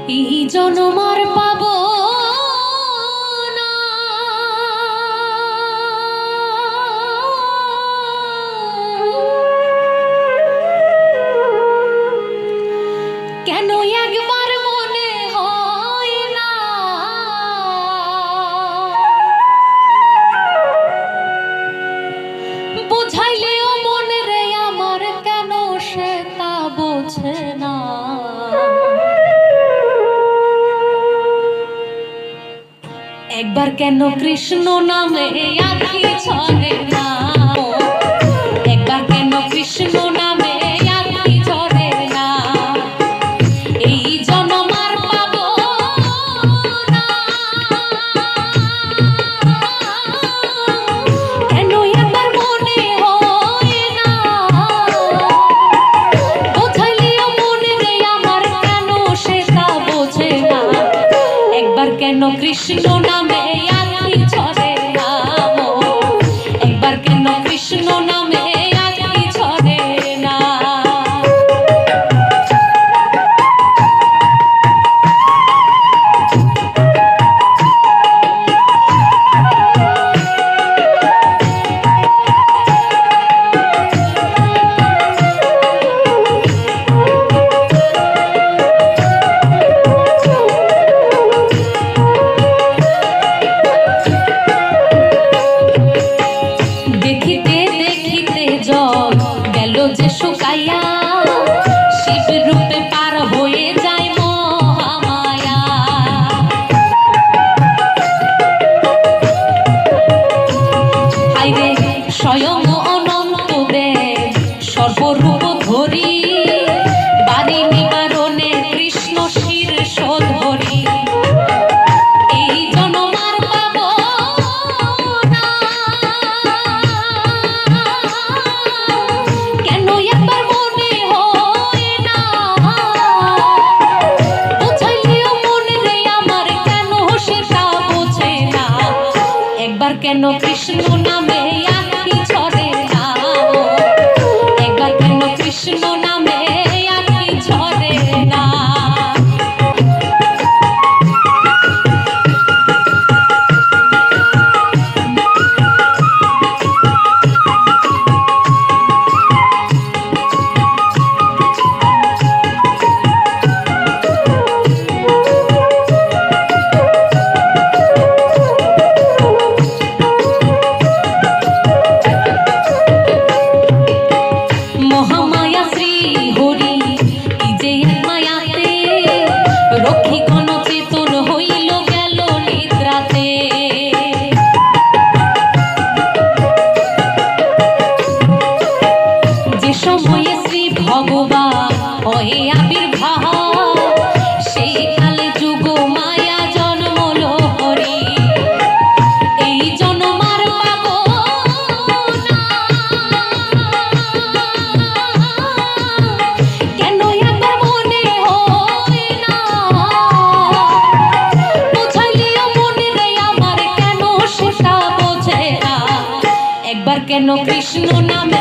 এই জনমার পাবো না, কেন একবার মনে হয় না বুঝাইলেও মনে রে আমার, কেন সে তা বোঝে না। একবার কেন কৃষ্ণ নামে আখি ছড়ে না, একবার কেন কৃষ্ণ নামে আখি ছড়ে না। এই জনমার পাবো না, কেন একবার মনে হয় না বোঝাইলেও মনে রে আমার, কেন সে তা বোঝে না। একবার কেন কৃষ্ণ নামে আখি ছড়ে না, একবার কেন কৃষ্ণ নামে আখি ছড়ে না। দেখিতে দেখিতে জল গেল যে শুকাইয়া, শিব রূপে পার হয়ে যায় মহামায়া। হাইরে স্বয়ং অনন্ত দেব সর্বরূপ ধরি, বাড়ি নিবারণে কৃষ্ণ শীর্ষ ধরি। এই জনমার পাবো না, কেন একবার মনে হয় না বুঝাইলেও মনে রে আমার, কেন সেটা বোঝে না। একবার কেন কৃষ্ণ নামে আখি ছড়ে না, একবার কেন কৃষ্ণ নামে আখি ছড়ে না। মহামায়া শ্রী হরি কি যে এক মায়াতে, রক্ষী কোন চেতন হইল গেল নিদ্রাতে। যে সময়ে শ্রী ভগবান হয়ে আবির্ভাব, সেই কালে যুগ মায়া জন্মল হরি। এই জনমার পাবো না, কেন একবার মনে হয় না বুঝাইলেও মনে রে আমার, কেন সেটা বোঝে না। একবার কেন কৃষ্ণ নামে